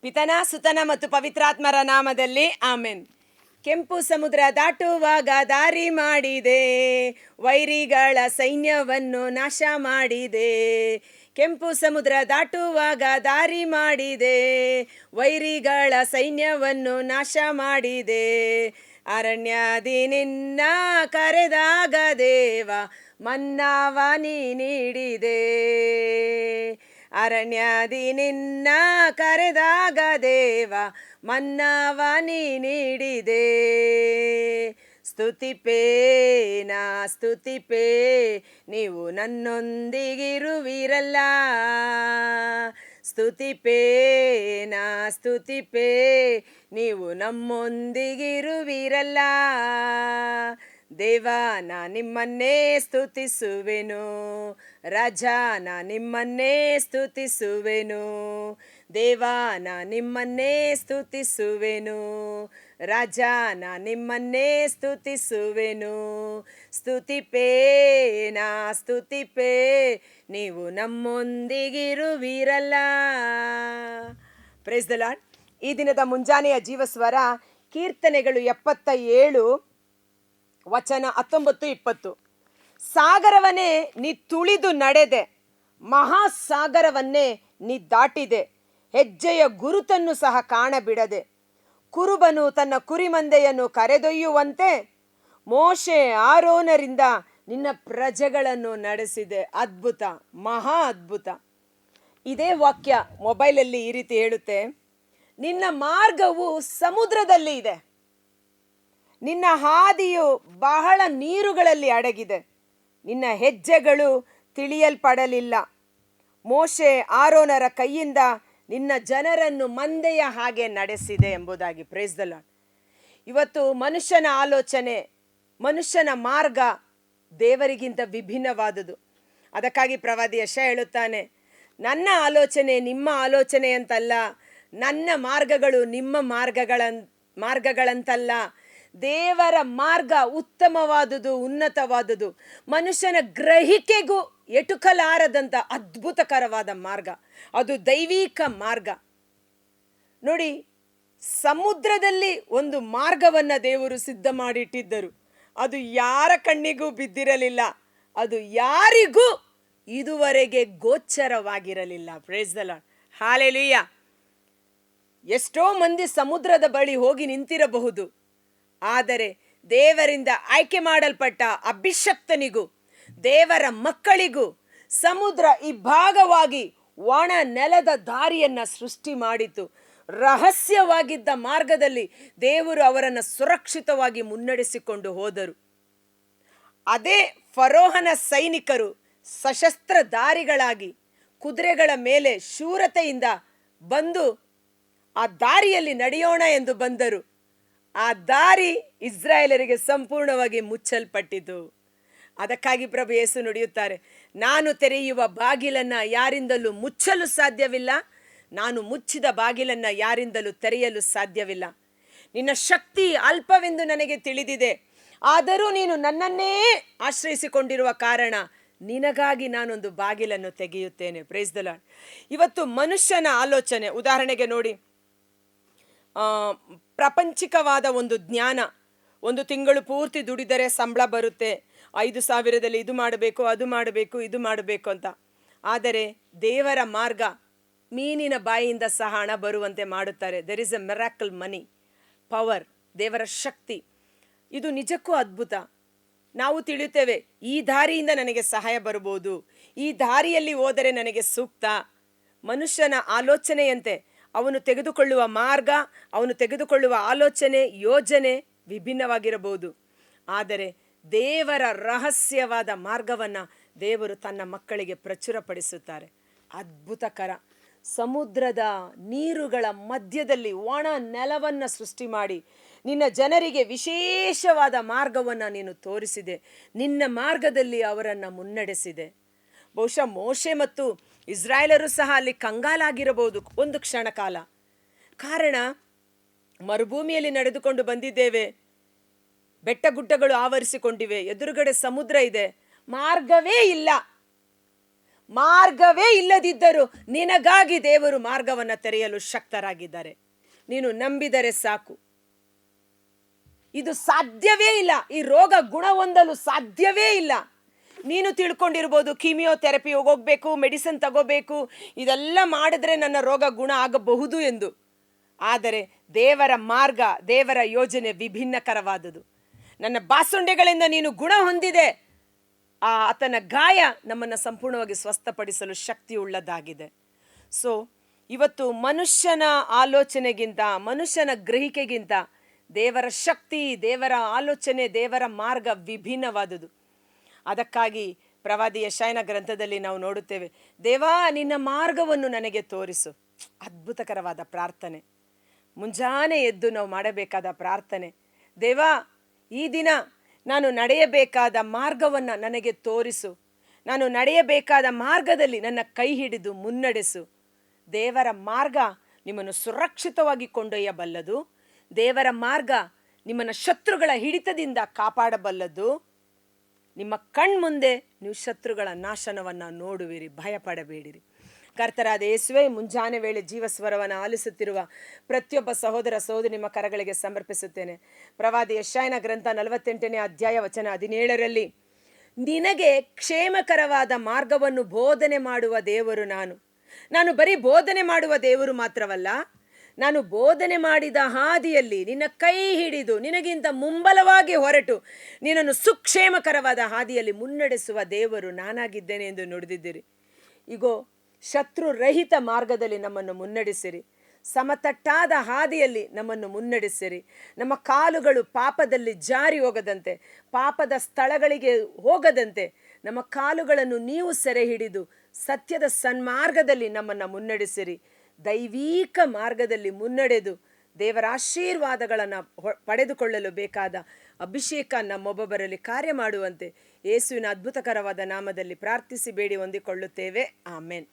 ಪಿತನ ಸುತನ ಮತ್ತು ಪವಿತ್ರಾತ್ಮರ ನಾಮದಲ್ಲಿ ಆಮೆನ್. ಕೆಂಪು ಸಮುದ್ರ ದಾಟುವಾಗ ದಾರಿ ಮಾಡಿದೆ, ವೈರಿಗಳ ಸೈನ್ಯವನ್ನು ನಾಶ ಮಾಡಿದೆ. ಕೆಂಪು ಸಮುದ್ರ ದಾಟುವಾಗ ದಾರಿ ಮಾಡಿದೆ, ವೈರಿಗಳ ಸೈನ್ಯವನ್ನು ನಾಶ ಮಾಡಿದೆ. ಅರಣ್ಯದಿ ನಿನ್ನ ಕರೆದಾಗ ದೇವ ಮನ್ನವ ನೀಡಿದೆ. ಅರಣ್ಯದಿ ನಿನ್ನ ಕರೆದಾಗ ದೇವ ಮನ್ನವ ನೀಡಿದೆ. ಸ್ತುತಿಪೇನ ಸ್ತುತಿಪೇ ನೀವು ನನ್ನೊಂದಿಗಿರುವಿರಲ್ಲ. ಸ್ತುತಿಪೇನ ಸ್ತುತಿಪೇ ನೀವು ನಮ್ಮೊಂದಿಗಿರುವಿರಲ್ಲ. ದೇವ ನಾ ನಿಮ್ಮನ್ನೇ ಸ್ತುತಿಸುವೆನು, ರಾಜ ನಾ ನಿಮ್ಮನ್ನೇ ಸ್ತುತಿಸುವೆನು. ದೇವ ನಾ ನಿಮ್ಮನ್ನೇ ಸ್ತುತಿಸುವೆನು, ರಾಜ ನಾ ನಿಮ್ಮನ್ನೇ ಸ್ತುತಿಸುವೆನು. ಸ್ತುತಿಪೇನ ಸ್ತುತಿಪೇ ನೀವು ನಮ್ಮೊಂದಿಗಿರುವಿರಲ್ಲ. Price the lord. ಈ ದಿನದ ಮುಂಜಾನೆಯ ಜೀವಸ್ವರ ಕೀರ್ತನೆಗಳು 77 ವಚನ 19-20. ಸಾಗರವನ್ನೇ ನೀ ತುಳಿದು ನಡೆದೆ, ಮಹಾಸಾಗರವನ್ನೇ ನೀ ದಾಟಿದೆ, ಹೆಜ್ಜೆಯ ಗುರುತನ್ನು ಸಹ ಕಾಣಬಿಡದೆ. ಕುರುಬನು ತನ್ನ ಕುರಿಮಂದೆಯನ್ನು ಕರೆದೊಯ್ಯುವಂತೆ ಮೋಶೆ ಆರೋನರಿಂದ ನಿನ್ನ ಪ್ರಜೆಗಳನ್ನು ನಡೆಸಿದೆ. ಅದ್ಭುತ, ಮಹಾ ಅದ್ಭುತ. ಇದೇ ವಾಕ್ಯ ಮೊಬೈಲಲ್ಲಿ ಈ ರೀತಿ ಹೇಳುತ್ತೆ, ನಿನ್ನ ಮಾರ್ಗವು ಸಮುದ್ರದಲ್ಲಿ ಇದೆ, ನಿನ್ನ ಹಾದಿಯು ಬಹಳ ನೀರುಗಳಲ್ಲಿ ಅಡಗಿದೆ, ನಿನ್ನ ಹೆಜ್ಜೆಗಳು ತಿಳಿಯಲ್ಪಡಲಿಲ್ಲ. ಮೋಶೆ ಆರೋನರ ಕೈಯಿಂದ ನಿನ್ನ ಜನರನ್ನು ಮಂದೆಯ ಹಾಗೆ ನಡೆಸಿದೆ ಎಂಬುದಾಗಿ. Price the lord. ಇವತ್ತು ಮನುಷ್ಯನ ಆಲೋಚನೆ, ಮನುಷ್ಯನ ಮಾರ್ಗ ದೇವರಿಗಿಂತ ವಿಭಿನ್ನವಾದುದು. ಅದಕ್ಕಾಗಿ ಪ್ರವಾದಿ ಯೆಶಾಯ ಹೇಳುತ್ತಾನೆ, ನನ್ನ ಆಲೋಚನೆ ನಿಮ್ಮ ಆಲೋಚನೆ ಅಂತಲ್ಲ, ನನ್ನ ಮಾರ್ಗಗಳು ನಿಮ್ಮ ಮಾರ್ಗಗಳಂತಲ್ಲ. ದೇವರ ಮಾರ್ಗ ಉತ್ತಮವಾದುದು, ಉನ್ನತವಾದುದು, ಮನುಷ್ಯನ ಗ್ರಹಿಕೆಗೂ ಎಟುಕಲಾರದಂಥ ಅದ್ಭುತಕರವಾದ ಮಾರ್ಗ. ಅದು ದೈವಿಕ ಮಾರ್ಗ. ನೋಡಿ, ಸಮುದ್ರದಲ್ಲಿ ಒಂದು ಮಾರ್ಗವನ್ನು ದೇವರು ಸಿದ್ಧ ಮಾಡಿಟ್ಟಿದ್ದರು. ಅದು ಯಾರ ಕಣ್ಣಿಗೂ ಬಿದ್ದಿರಲಿಲ್ಲ, ಅದು ಯಾರಿಗೂ ಇದುವರೆಗೆ ಗೋಚರವಾಗಿರಲಿಲ್ಲ. Praise the Lord. ಹಾಲೆಲೂಯಾ. ಎಷ್ಟೋ ಮಂದಿ ಸಮುದ್ರದ ಬಳಿ ಹೋಗಿ ನಿಂತಿರಬಹುದು, ಆದರೆ ದೇವರಿಂದ ಆಯ್ಕೆ ಮಾಡಲ್ಪಟ್ಟ ಅಭಿಷಕ್ತನಿಗೂ ದೇವರ ಮಕ್ಕಳಿಗೂ ಸಮುದ್ರ ಇಬ್ಬಾಗವಾಗಿ ಒಣ ನೆಲದ ದಾರಿಯನ್ನ ಸೃಷ್ಟಿ ಮಾಡಿತು. ರಹಸ್ಯವಾಗಿದ್ದ ಮಾರ್ಗದಲ್ಲಿ ದೇವರು ಅವರನ್ನು ಸುರಕ್ಷಿತವಾಗಿ ಮುನ್ನಡೆಸಿಕೊಂಡು ಹೋದರು. ಅದೇ ಫರೋಹನ ಸೈನಿಕರು ಸಶಸ್ತ್ರಧಾರಿಗಳಾಗಿ ಕುದುರೆಗಳ ಮೇಲೆ ಶೂರತೆಯಿಂದ ಬಂದು ಆ ದಾರಿಯಲ್ಲಿ ನಡೆಯೋಣ ಎಂದು ಬಂದರು. ಆ ದಾರಿ ಇಸ್ರಾಯೇಲರಿಗೆ ಸಂಪೂರ್ಣವಾಗಿ ಮುಚ್ಚಲ್ಪಟ್ಟಿತು. ಅದಕ್ಕಾಗಿ ಪ್ರಭು ಯೇಸು ನುಡಿಯುತ್ತಾರೆ, ನಾನು ತೆರೆಯುವ ಬಾಗಿಲನ್ನು ಯಾರಿಂದಲೂ ಮುಚ್ಚಲು ಸಾಧ್ಯವಿಲ್ಲ, ನಾನು ಮುಚ್ಚಿದ ಬಾಗಿಲನ್ನು ಯಾರಿಂದಲೂ ತೆರೆಯಲು ಸಾಧ್ಯವಿಲ್ಲ. ನಿನ್ನ ಶಕ್ತಿ ಅಲ್ಪವೆಂದು ನನಗೆ ತಿಳಿದಿದೆ, ಆದರೂ ನೀನು ನನ್ನನ್ನೇ ಆಶ್ರಯಿಸಿಕೊಂಡಿರುವ ಕಾರಣ ನಿನಗಾಗಿ ನಾನೊಂದು ಬಾಗಿಲನ್ನು ತೆಗೆಯುತ್ತೇನೆ. Price the lord. ಇವತ್ತು ಮನುಷ್ಯನ ಆಲೋಚನೆ, ಉದಾಹರಣೆಗೆ ನೋಡಿ, ಪ್ರಾಪಂಚಿಕವಾದ ಒಂದು ಜ್ಞಾನ, ಒಂದು ತಿಂಗಳು ಪೂರ್ತಿ ದುಡಿದರೆ ಸಂಬಳ ಬರುತ್ತೆ, 5,000ದಲ್ಲಿ ಇದು ಮಾಡಬೇಕು, ಅದು ಮಾಡಬೇಕು, ಇದು ಮಾಡಬೇಕು ಅಂತ. ಆದರೆ ದೇವರ ಮಾರ್ಗ, ಮೀನಿನ ಬಾಯಿಯಿಂದ ಸಹ ಹಣ ಬರುವಂತೆ ಮಾಡುತ್ತಾರೆ. There is A miracle money, power, ದೇವರ ಶಕ್ತಿ. ಇದು ನಿಜಕ್ಕೂ ಅದ್ಭುತ. ನಾವು ತಿಳಿಯುತ್ತೇವೆ, ಈ ದಾರಿಯಿಂದ ನನಗೆ ಸಹಾಯ ಬರ್ಬೋದು, ಈ ದಾರಿಯಲ್ಲಿ ಹೋದರೆ ನನಗೆ ಸೂಕ್ತ. ಮನುಷ್ಯನ ಆಲೋಚನೆಯಂತೆ ಅವನು ತೆಗೆದುಕೊಳ್ಳುವ ಮಾರ್ಗ, ಅವನು ತೆಗೆದುಕೊಳ್ಳುವ ಆಲೋಚನೆ, ಯೋಜನೆ ವಿಭಿನ್ನವಾಗಿರಬಹುದು. ಆದರೆ ದೇವರ ರಹಸ್ಯವಾದ ಮಾರ್ಗವನ್ನು ದೇವರು ತನ್ನ ಮಕ್ಕಳಿಗೆ ಪ್ರಚುರಪಡಿಸುತ್ತಾರೆ. ಅದ್ಭುತಕರ. ಸಮುದ್ರದ ನೀರುಗಳ ಮಧ್ಯದಲ್ಲಿ ಒಣ ನೆಲವನ್ನು ಸೃಷ್ಟಿ ಮಾಡಿ ನಿನ್ನ ಜನರಿಗೆ ವಿಶೇಷವಾದ ಮಾರ್ಗವನ್ನು ನೀನು ತೋರಿಸಿದೆ. ನಿನ್ನ ಮಾರ್ಗದಲ್ಲಿ ಅವರನ್ನು ಮುನ್ನಡೆಸಿದೆ. ಬಹುಶಃ ಮೋಶೆ ಮತ್ತು ಇಸ್ರಾಯೇಲರು ಸಹ ಅಲ್ಲಿ ಕಂಗಾಲಾಗಿರಬಹುದು ಒಂದು ಕ್ಷಣ ಕಾಲ. ಕಾರಣ, ಮರುಭೂಮಿಯಲ್ಲಿ ನಡೆದುಕೊಂಡು ಬಂದಿದ್ದೇವೆ, ಬೆಟ್ಟ ಗುಡ್ಡಗಳು ಆವರಿಸಿಕೊಂಡಿವೆ, ಎದುರುಗಡೆ ಸಮುದ್ರ ಇದೆ, ಮಾರ್ಗವೇ ಇಲ್ಲ. ಮಾರ್ಗವೇ ಇಲ್ಲದಿದ್ದರೂ ನಿನಗಾಗಿ ದೇವರು ಮಾರ್ಗವನ್ನು ತೆರೆಯಲು ಶಕ್ತರಾಗಿದ್ದಾರೆ. ನೀನು ನಂಬಿದರೆ ಸಾಕು. ಇದು ಸಾಧ್ಯವೇ ಇಲ್ಲ. ಈ ರೋಗ ಗುಣ ಹೊಂದಲು ಸಾಧ್ಯವೇ ಇಲ್ಲ. ನೀನು ತಿಳ್ಕೊಂಡಿರ್ಬೋದು, ಕೀಮಿಯೋಥೆರಪಿ ಹೋಗಬೇಕು, ಮೆಡಿಸಿನ್ ತಗೋಬೇಕು, ಇದೆಲ್ಲ ಮಾಡಿದ್ರೆ ನನ್ನ ರೋಗ ಗುಣ ಆಗಬಹುದು ಎಂದು. ಆದರೆ ದೇವರ ಮಾರ್ಗ, ದೇವರ ಯೋಜನೆ ವಿಭಿನ್ನಕರವಾದುದು. ನನ್ನ ಬಾಸುಂಡೆಗಳಿಂದ ನೀನು ಗುಣ ಹೊಂದಿದೆ. ಆತನ ಗಾಯ ನಮ್ಮನ್ನು ಸಂಪೂರ್ಣವಾಗಿ ಸ್ವಸ್ಥಪಡಿಸಲು ಶಕ್ತಿಯುಳ್ಳದಾಗಿದೆ. ಸೊ ಇವತ್ತು ಮನುಷ್ಯನ ಆಲೋಚನೆಗಿಂತ, ಮನುಷ್ಯನ ಗ್ರಹಿಕೆಗಿಂತ ದೇವರ ಶಕ್ತಿ, ದೇವರ ಆಲೋಚನೆ, ದೇವರ ಮಾರ್ಗ ವಿಭಿನ್ನವಾದುದು. ಅದಕ್ಕಾಗಿ ಪ್ರವಾದಿ ಯೆಶಾಯನ ಗ್ರಂಥದಲ್ಲಿ ನಾವು ನೋಡುತ್ತೇವೆ, ದೇವಾ ನಿನ್ನ ಮಾರ್ಗವನ್ನು ನನಗೆ ತೋರಿಸು. ಅದ್ಭುತಕರವಾದ ಪ್ರಾರ್ಥನೆ. ಮುಂಜಾನೆ ಎದ್ದು ನಾವು ಮಾಡಬೇಕಾದ ಪ್ರಾರ್ಥನೆ, ದೇವಾ ಈ ದಿನ ನಾನು ನಡೆಯಬೇಕಾದ ಮಾರ್ಗವನ್ನು ನನಗೆ ತೋರಿಸು. ನಾನು ನಡೆಯಬೇಕಾದ ಮಾರ್ಗದಲ್ಲಿ ನನ್ನ ಕೈ ಹಿಡಿದು ಮುನ್ನಡೆಸು. ದೇವರ ಮಾರ್ಗ ನಿಮ್ಮನ್ನು ಸುರಕ್ಷಿತವಾಗಿ ಕೊಂಡೊಯ್ಯಬಲ್ಲದು. ದೇವರ ಮಾರ್ಗ ನಿಮ್ಮನ್ನು ಶತ್ರುಗಳ ಹಿಡಿತದಿಂದ ಕಾಪಾಡಬಲ್ಲದು. ನಿಮ್ಮ ಕಣ್ಮುಂದೆ ನೀವು ಶತ್ರುಗಳ ನಾಶನವನ್ನು ನೋಡುವಿರಿ, ಭಯಪಡಬೇಡಿರಿ. ಕರ್ತರಾದ ಯೇಸುವೇ, ಮುಂಜಾನೆ ವೇಳೆ ಜೀವಸ್ವರವನ್ನು ಆಲಿಸುತ್ತಿರುವ ಪ್ರತಿಯೊಬ್ಬ ಸಹೋದರ ಸಹೋದರಿ ನಿಮ್ಮ ಕರಗಳಿಗೆ ಸಮರ್ಪಿಸುತ್ತೇನೆ. ಪ್ರವಾದಿ ಯೆಶಾಯನ ಗ್ರಂಥ 48ನೇ ಅಧ್ಯಾಯ ವಚನ 17ರಲ್ಲಿ, ನಿನಗೆ ಕ್ಷೇಮಕರವಾದ ಮಾರ್ಗವನ್ನು ಬೋಧನೆ ಮಾಡುವ ದೇವರು ನಾನು ಬರೀ ಬೋಧನೆ ಮಾಡುವ ದೇವರು ಮಾತ್ರವಲ್ಲ, ನಾನು ಬೋಧನೆ ಮಾಡಿದ ಹಾದಿಯಲ್ಲಿ ನಿನ್ನ ಕೈ ಹಿಡಿದು ನಿನಗಿಂತ ಮುಂಬಲವಾಗಿ ಹೊರಟು ನಿನ್ನನ್ನು ಸುಕ್ಷೇಮಕರವಾದ ಹಾದಿಯಲ್ಲಿ ಮುನ್ನಡೆಸುವ ದೇವರು ನಾನಾಗಿದ್ದೇನೆ ಎಂದು ನುಡಿದಿದ್ದೀರಿ. ಇಗೋ, ಶತ್ರು ರಹಿತ ಮಾರ್ಗದಲ್ಲಿ ನಮ್ಮನ್ನು ಮುನ್ನಡೆಸಿರಿ. ಸಮತಟ್ಟಾದ ಹಾದಿಯಲ್ಲಿ ನಮ್ಮನ್ನು ಮುನ್ನಡೆಸಿರಿ. ನಮ್ಮ ಕಾಲುಗಳು ಪಾಪದಲ್ಲಿ ಜಾರಿ ಹೋಗದಂತೆ, ಪಾಪದ ಸ್ಥಳಗಳಿಗೆ ಹೋಗದಂತೆ ನಮ್ಮ ಕಾಲುಗಳನ್ನು ನೀವು ಸೆರೆ ಹಿಡಿದು ಸತ್ಯದ ಸನ್ಮಾರ್ಗದಲ್ಲಿ ನಮ್ಮನ್ನು ಮುನ್ನಡೆಸಿರಿ. ದೈವಿಕ ಮಾರ್ಗದಲ್ಲಿ ಮುನ್ನಡೆದು ದೇವರ ಆಶೀರ್ವಾದಗಳನ್ನು ಪಡೆದುಕೊಳ್ಳಲು ಬೇಕಾದ ಅಭಿಷೇಕ ನಮ್ಮೊಬ್ಬೊಬ್ಬರಲ್ಲಿ ಕಾರ್ಯ ಮಾಡುವಂತೆ ಯೇಸುವಿನ ಅದ್ಭುತಕರವಾದ ನಾಮದಲ್ಲಿ ಪ್ರಾರ್ಥಿಸಿ ಬೇಡಿ ಹೊಂದಿಕೊಳ್ಳುತ್ತೇವೆ. ಆಮೆನ್.